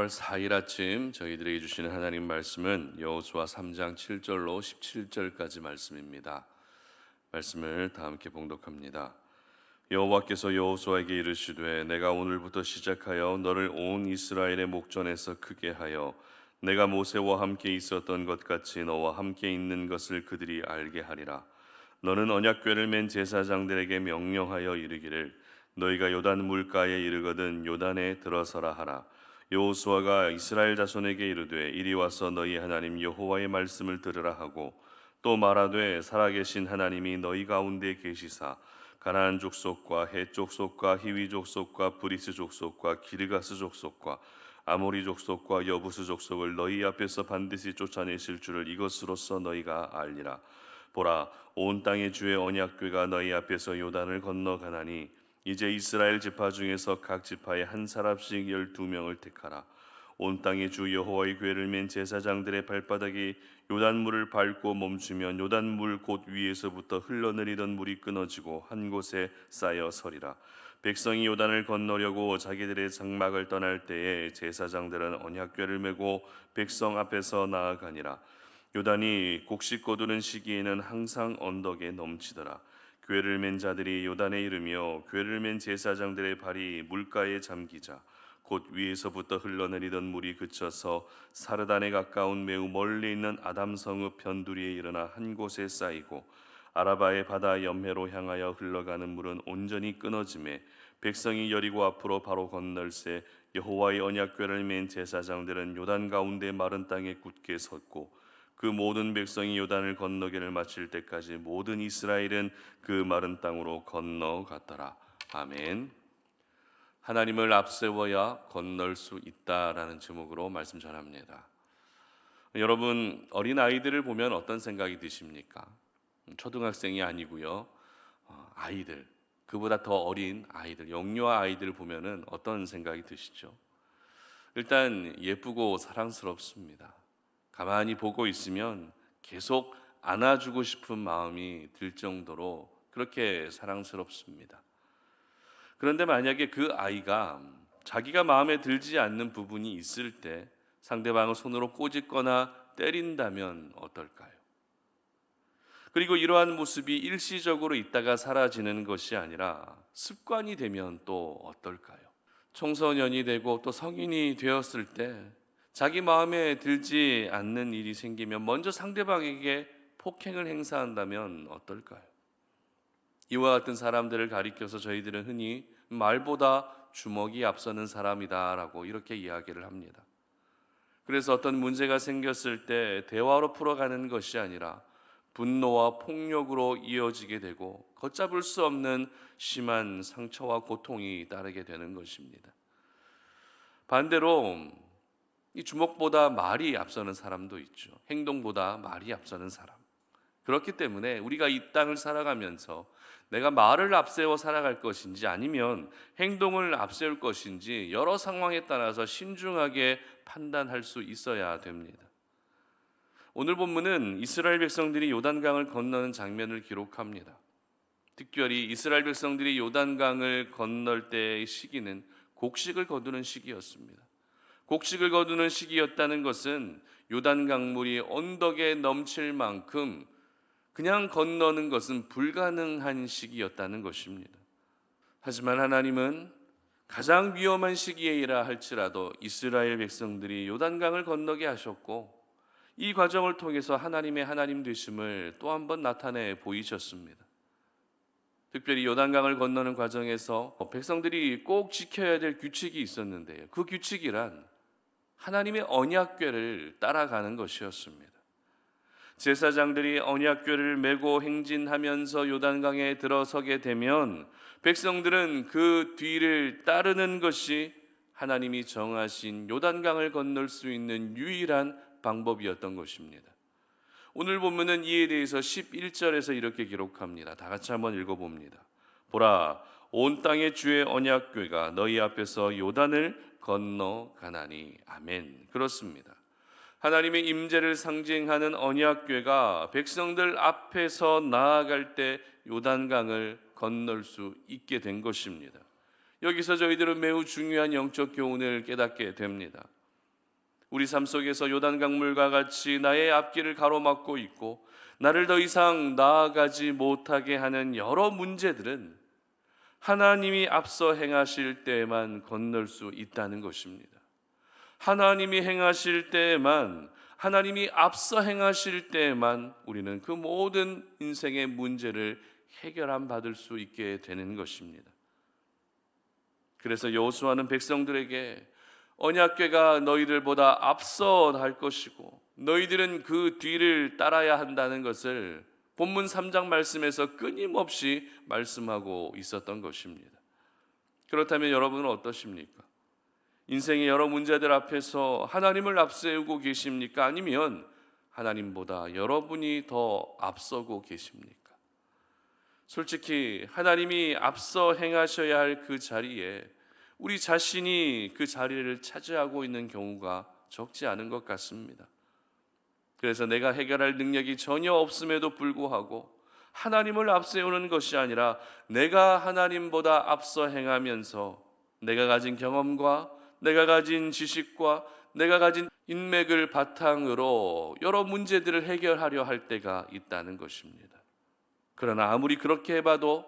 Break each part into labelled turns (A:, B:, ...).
A: 4월 4일 아침 저희들에게 주시는 하나님 말씀은 여호수아 3장 7절로 17절까지 말씀입니다. 말씀을 다 함께 봉독합니다. 여호와께서 여호수아에게 이르시되 내가 오늘부터 시작하여 너를 온 이스라엘의 목전에서 크게 하여 내가 모세와 함께 있었던 것 같이 너와 함께 있는 것을 그들이 알게 하리라. 너는 언약궤를 맨 제사장들에게 명령하여 이르기를 너희가 요단 물가에 이르거든 요단에 들어서라 하라. 여호수아가 이스라엘 자손에게 이르되 이리 와서 너희 하나님 여호와의 말씀을 들으라 하고 또 말하되 살아계신 하나님이 너희 가운데 계시사 가나안 족속과 헷 족속과 히위 족속과 브리스 족속과 기르가스 족속과 아모리 족속과 여부스 족속을 너희 앞에서 반드시 쫓아내실 줄을 이것으로써 너희가 알리라. 보라, 온 땅의 주의 언약궤가 너희 앞에서 요단을 건너가나니 이제 이스라엘 지파 중에서 각 지파에 한 사람씩 12명을 택하라. 온 땅의 주 여호와의 궤를 맨 제사장들의 발바닥이 요단물을 밟고 멈추면 요단물 곧 위에서부터 흘러내리던 물이 끊어지고 한 곳에 쌓여 서리라. 백성이 요단을 건너려고 자기들의 장막을 떠날 때에 제사장들은 언약궤를 메고 백성 앞에서 나아가니라. 요단이 곡식 거두는 시기에는 항상 언덕에 넘치더라. 궤를 맨 자들이 요단에 이르며 궤를 맨 제사장들의 발이 물가에 잠기자 곧 위에서부터 흘러내리던 물이 그쳐서 사르단에 가까운 매우 멀리 있는 아담성읍 변두리에 일어나 한 곳에 쌓이고 아라바의 바다 염해로 향하여 흘러가는 물은 온전히 끊어지매 백성이 여리고 앞으로 바로 건널새 여호와의 언약궤를 맨 제사장들은 요단 가운데 마른 땅에 굳게 섰고 그 모든 백성이 요단을 건너기를 마칠 때까지 모든 이스라엘은 그 마른 땅으로 건너갔더라. 아멘. 하나님을 앞세워야 건널 수 있다라는 제목으로 말씀 전합니다. 여러분, 어린 아이들을 보면 어떤 생각이 드십니까? 초등학생이 아니고요. 아이들, 그보다 더 어린 아이들, 영유아 아이들을 보면은 어떤 생각이 드시죠? 일단 예쁘고 사랑스럽습니다. 가만히 보고 있으면 계속 안아주고 싶은 마음이 들 정도로 그렇게 사랑스럽습니다. 그런데 만약에 그 아이가 자기가 마음에 들지 않는 부분이 있을 때 상대방을 손으로 꼬집거나 때린다면 어떨까요? 그리고 이러한 모습이 일시적으로 있다가 사라지는 것이 아니라 습관이 되면 또 어떨까요? 청소년이 되고 또 성인이 되었을 때 자기 마음에 들지 않는 일이 생기면 먼저 상대방에게 폭행을 행사한다면 어떨까요? 이와 같은 사람들을 가리켜서 저희들은 흔히 말보다 주먹이 앞서는 사람이다라고 이렇게 이야기를 합니다. 그래서 어떤 문제가 생겼을 때 대화로 풀어가는 것이 아니라 분노와 폭력으로 이어지게 되고 걷잡을 수 없는 심한 상처와 고통이 따르게 되는 것입니다. 반대로 이 주먹보다 말이 앞서는 사람도 있죠. 행동보다 말이 앞서는 사람. 그렇기 때문에 우리가 이 땅을 살아가면서 내가 말을 앞세워 살아갈 것인지 아니면 행동을 앞세울 것인지 여러 상황에 따라서 신중하게 판단할 수 있어야 됩니다. 오늘 본문은 이스라엘 백성들이 요단강을 건너는 장면을 기록합니다. 특별히 이스라엘 백성들이 요단강을 건널 때의 시기는 곡식을 거두는 시기였습니다. 곡식을 거두는 시기였다는 것은 요단강물이 언덕에 넘칠 만큼 그냥 건너는 것은 불가능한 시기였다는 것입니다. 하지만 하나님은 가장 위험한 시기에이라 할지라도 이스라엘 백성들이 요단강을 건너게 하셨고 이 과정을 통해서 하나님의 하나님 되심을 또 한 번 나타내 보이셨습니다. 특별히 요단강을 건너는 과정에서 백성들이 꼭 지켜야 될 규칙이 있었는데요. 그 규칙이란 하나님의 언약궤를 따라가는 것이었습니다. 제사장들이 언약궤를 메고 행진하면서 요단강에 들어서게 되면 백성들은 그 뒤를 따르는 것이 하나님이 정하신 요단강을 건널 수 있는 유일한 방법이었던 것입니다. 오늘 보면은 이에 대해서 11절에서 이렇게 기록합니다. 다 같이 한번 읽어봅니다. 보라, 온 땅의 주의 언약궤가 너희 앞에서 요단을 건너가나니. 아멘. 그렇습니다. 하나님의 임재를 상징하는 언약궤가 백성들 앞에서 나아갈 때 요단강을 건널 수 있게 된 것입니다. 여기서 저희들은 매우 중요한 영적 교훈을 깨닫게 됩니다. 우리 삶 속에서 요단강물과 같이 나의 앞길을 가로막고 있고 나를 더 이상 나아가지 못하게 하는 여러 문제들은 하나님이 앞서 행하실 때에만 건널 수 있다는 것입니다. 하나님이 행하실 때에만, 하나님이 앞서 행하실 때에만 우리는 그 모든 인생의 문제를 해결함 받을 수 있게 되는 것입니다. 그래서 여호수아는 백성들에게 언약궤가 너희들보다 앞서 갈 것이고 너희들은 그 뒤를 따라야 한다는 것을 본문 3장 말씀에서 끊임없이 말씀하고 있었던 것입니다. 그렇다면 여러분은 어떠십니까? 인생의 여러 문제들 앞에서 하나님을 앞세우고 계십니까? 아니면 하나님보다 여러분이 더 앞서고 계십니까? 솔직히 하나님이 앞서 행하셔야 할 그 자리에 우리 자신이 그 자리를 차지하고 있는 경우가 적지 않은 것 같습니다. 그래서 내가 해결할 능력이 전혀 없음에도 불구하고 하나님을 앞세우는 것이 아니라 내가 하나님보다 앞서 행하면서 내가 가진 경험과 내가 가진 지식과 내가 가진 인맥을 바탕으로 여러 문제들을 해결하려 할 때가 있다는 것입니다. 그러나 아무리 그렇게 해봐도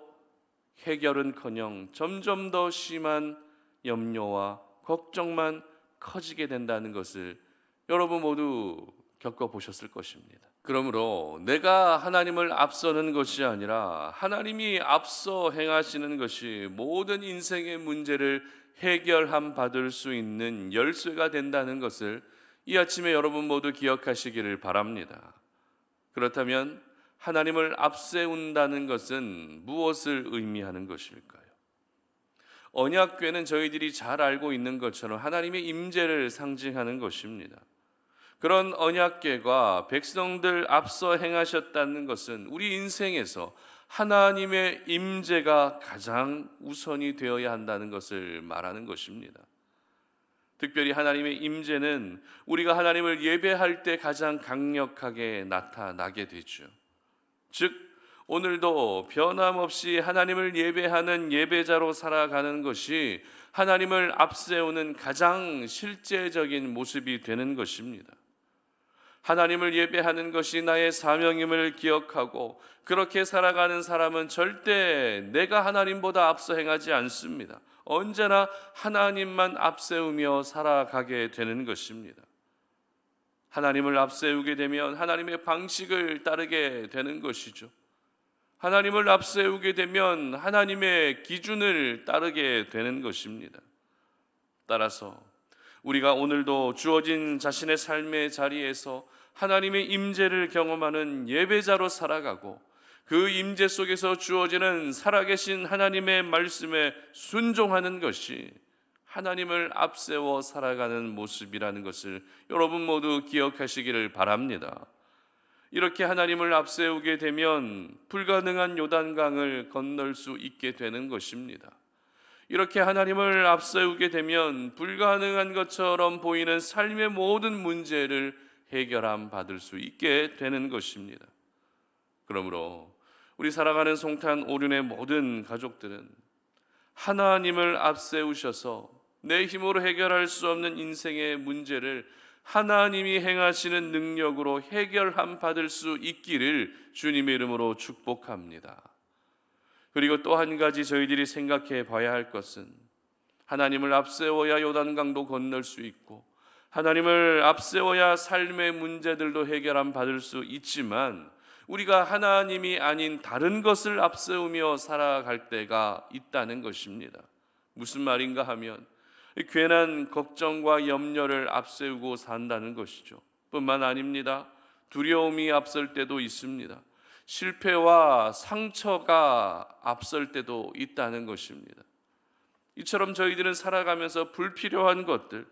A: 해결은커녕 점점 더 심한 염려와 걱정만 커지게 된다는 것을 여러분 모두 겪어보셨을 것입니다. 그러므로 내가 하나님을 앞서는 것이 아니라 하나님이 앞서 행하시는 것이 모든 인생의 문제를 해결함 받을 수 있는 열쇠가 된다는 것을 이 아침에 여러분 모두 기억하시기를 바랍니다. 그렇다면 하나님을 앞세운다는 것은 무엇을 의미하는 것일까요? 언약궤는 저희들이 잘 알고 있는 것처럼 하나님의 임재를 상징하는 것입니다. 그런 언약궤가 백성들 앞서 행하셨다는 것은 우리 인생에서 하나님의 임재가 가장 우선이 되어야 한다는 것을 말하는 것입니다. 특별히 하나님의 임재는 우리가 하나님을 예배할 때 가장 강력하게 나타나게 되죠. 즉 오늘도 변함없이 하나님을 예배하는 예배자로 살아가는 것이 하나님을 앞세우는 가장 실제적인 모습이 되는 것입니다. 하나님을 예배하는 것이 나의 사명임을 기억하고 그렇게 살아가는 사람은 절대 내가 하나님보다 앞서 행하지 않습니다. 언제나 하나님만 앞세우며 살아가게 되는 것입니다. 하나님을 앞세우게 되면 하나님의 방식을 따르게 되는 것이죠. 하나님을 앞세우게 되면 하나님의 기준을 따르게 되는 것입니다. 따라서 우리가 오늘도 주어진 자신의 삶의 자리에서 하나님의 임재를 경험하는 예배자로 살아가고 그 임재 속에서 주어지는 살아계신 하나님의 말씀에 순종하는 것이 하나님을 앞세워 살아가는 모습이라는 것을 여러분 모두 기억하시기를 바랍니다. 이렇게 하나님을 앞세우게 되면 불가능한 요단강을 건널 수 있게 되는 것입니다. 이렇게 하나님을 앞세우게 되면 불가능한 것처럼 보이는 삶의 모든 문제를 해결함 받을 수 있게 되는 것입니다. 그러므로 우리 살아가는 송탄 오륜의 모든 가족들은 하나님을 앞세우셔서 내 힘으로 해결할 수 없는 인생의 문제를 하나님이 행하시는 능력으로 해결함 받을 수 있기를 주님의 이름으로 축복합니다. 그리고 또 한 가지 저희들이 생각해 봐야 할 것은 하나님을 앞세워야 요단강도 건널 수 있고 하나님을 앞세워야 삶의 문제들도 해결함 받을 수 있지만 우리가 하나님이 아닌 다른 것을 앞세우며 살아갈 때가 있다는 것입니다. 무슨 말인가 하면 괜한 걱정과 염려를 앞세우고 산다는 것이죠. 뿐만 아닙니다. 두려움이 앞설 때도 있습니다. 실패와 상처가 앞설 때도 있다는 것입니다. 이처럼 저희들은 살아가면서 불필요한 것들,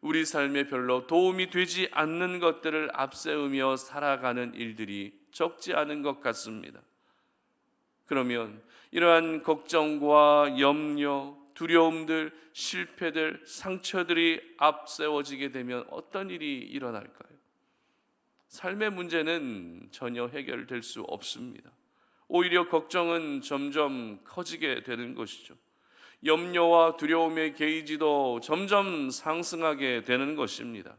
A: 우리 삶에 별로 도움이 되지 않는 것들을 앞세우며 살아가는 일들이 적지 않은 것 같습니다. 그러면 이러한 걱정과 염려, 두려움들, 실패들, 상처들이 앞세워지게 되면 어떤 일이 일어날까요? 삶의 문제는 전혀 해결될 수 없습니다. 오히려 걱정은 점점 커지게 되는 것이죠. 염려와 두려움의 게이지도 점점 상승하게 되는 것입니다.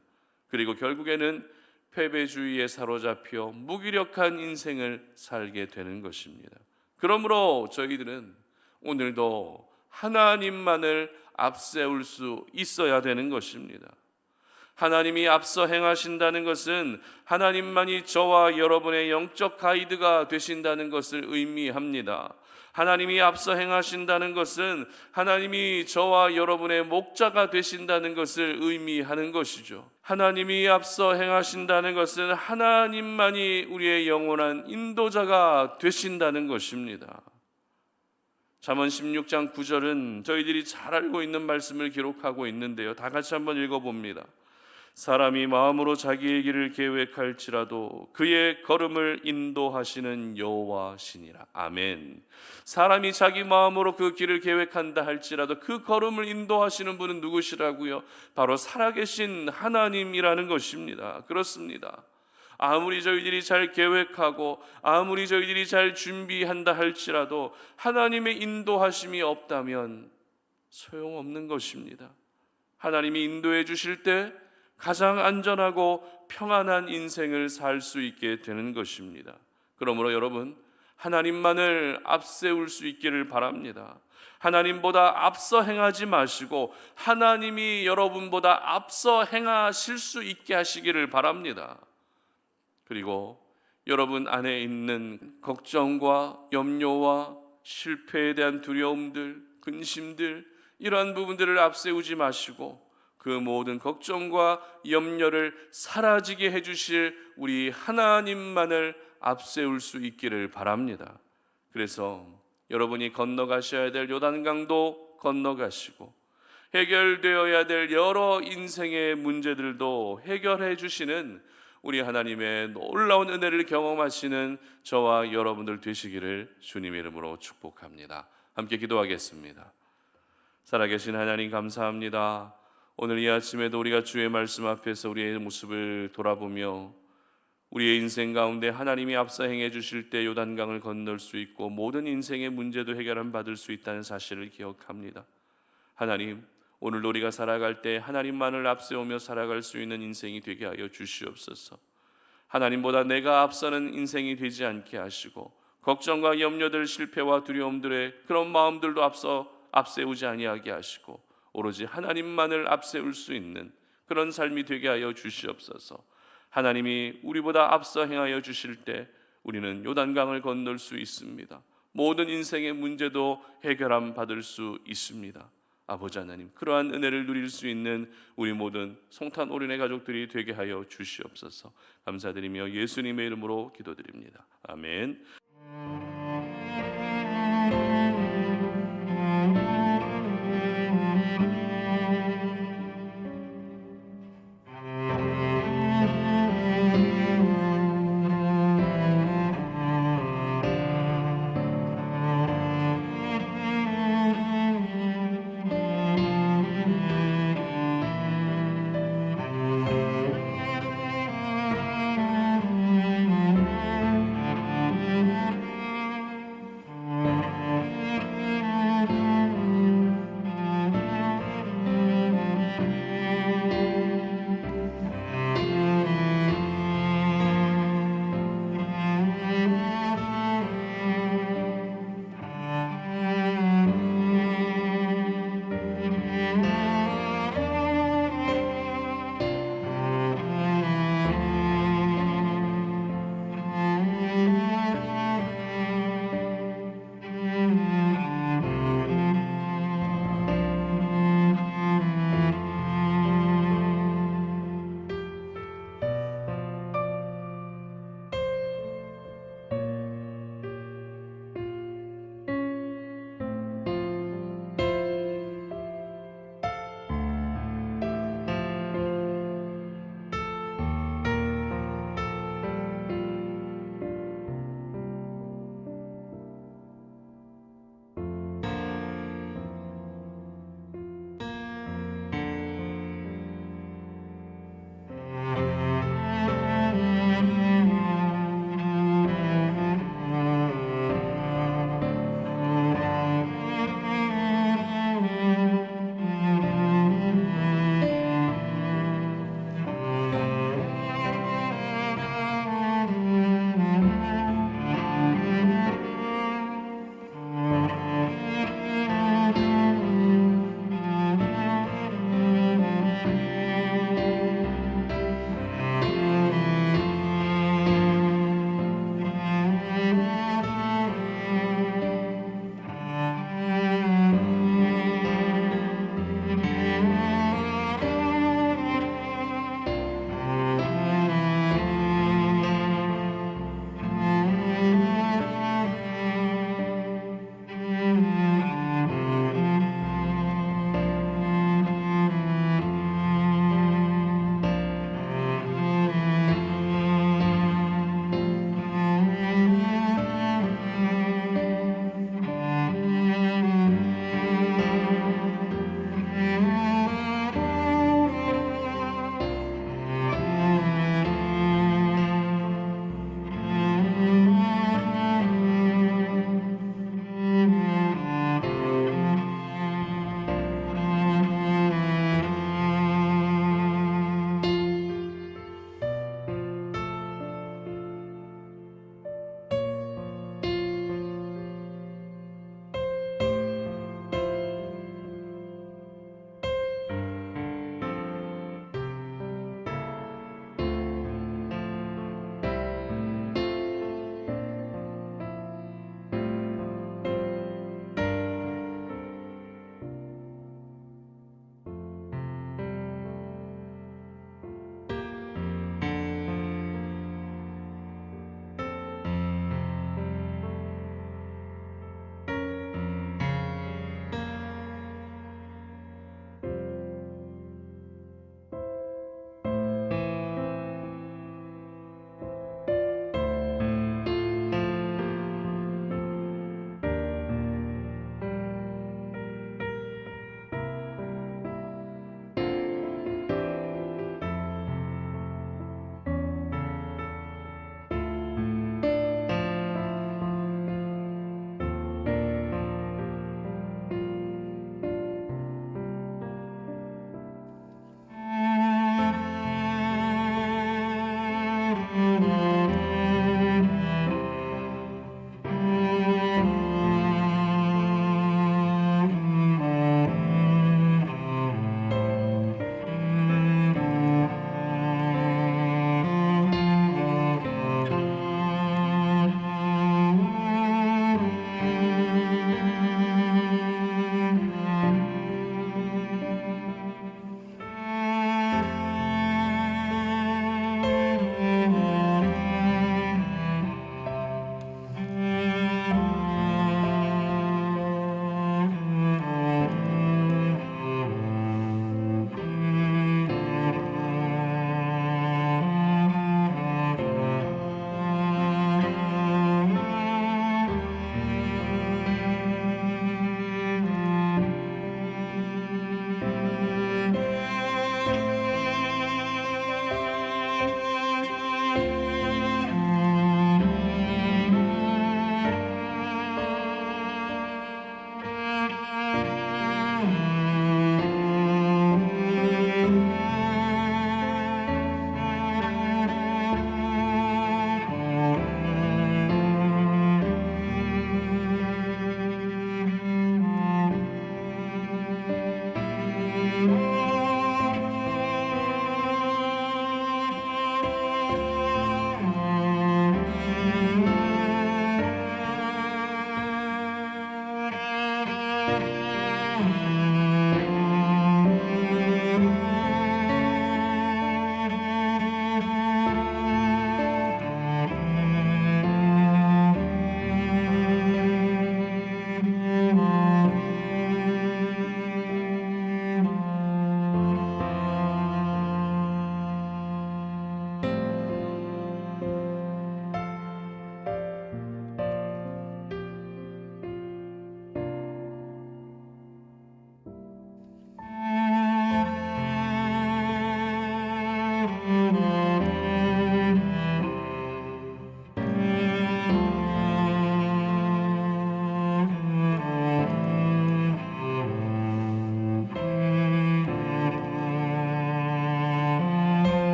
A: 그리고 결국에는 패배주의에 사로잡혀 무기력한 인생을 살게 되는 것입니다. 그러므로 저희들은 오늘도 하나님만을 앞세울 수 있어야 되는 것입니다. 하나님이 앞서 행하신다는 것은 하나님만이 저와 여러분의 영적 가이드가 되신다는 것을 의미합니다. 하나님이 앞서 행하신다는 것은 하나님이 저와 여러분의 목자가 되신다는 것을 의미하는 것이죠. 하나님이 앞서 행하신다는 것은 하나님만이 우리의 영원한 인도자가 되신다는 것입니다. 잠언 16장 9절은 저희들이 잘 알고 있는 말씀을 기록하고 있는데요, 다 같이 한번 읽어봅니다. 사람이 마음으로 자기의 길을 계획할지라도 그의 걸음을 인도하시는 여호와시니라. 아멘. 사람이 자기 마음으로 그 길을 계획한다 할지라도 그 걸음을 인도하시는 분은 누구시라고요? 바로 살아계신 하나님이라는 것입니다. 그렇습니다. 아무리 저희들이 잘 계획하고 아무리 저희들이 잘 준비한다 할지라도 하나님의 인도하심이 없다면 소용없는 것입니다. 하나님이 인도해 주실 때 가장 안전하고 평안한 인생을 살 수 있게 되는 것입니다. 그러므로 여러분, 하나님만을 앞세울 수 있기를 바랍니다. 하나님보다 앞서 행하지 마시고 하나님이 여러분보다 앞서 행하실 수 있게 하시기를 바랍니다. 그리고 여러분 안에 있는 걱정과 염려와 실패에 대한 두려움들, 근심들, 이러한 부분들을 앞세우지 마시고 그 모든 걱정과 염려를 사라지게 해주실 우리 하나님만을 앞세울 수 있기를 바랍니다. 그래서 여러분이 건너가셔야 될 요단강도 건너가시고 해결되어야 될 여러 인생의 문제들도 해결해 주시는 우리 하나님의 놀라운 은혜를 경험하시는 저와 여러분들 되시기를 주님의 이름으로 축복합니다. 함께 기도하겠습니다. 살아계신 하나님 감사합니다. 오늘 이 아침에도 우리가 주의 말씀 앞에서 우리의 모습을 돌아보며 우리의 인생 가운데 하나님이 앞서 행해 주실 때 요단강을 건널 수 있고 모든 인생의 문제도 해결함 받을 수 있다는 사실을 기억합니다. 하나님, 오늘도 우리가 살아갈 때 하나님만을 앞세우며 살아갈 수 있는 인생이 되게 하여 주시옵소서. 하나님보다 내가 앞서는 인생이 되지 않게 하시고 걱정과 염려들, 실패와 두려움들의 그런 마음들도 앞세우지 아니하게 하시고 오로지 하나님만을 앞세울 수 있는 그런 삶이 되게 하여 주시옵소서. 하나님이 우리보다 앞서 행하여 주실 때 우리는 요단강을 건널 수 있습니다. 모든 인생의 문제도 해결함 받을 수 있습니다. 아버지 하나님, 그러한 은혜를 누릴 수 있는 우리 모든 성탄 오륜의 가족들이 되게 하여 주시옵소서. 감사드리며 예수님의 이름으로 기도드립니다. 아멘.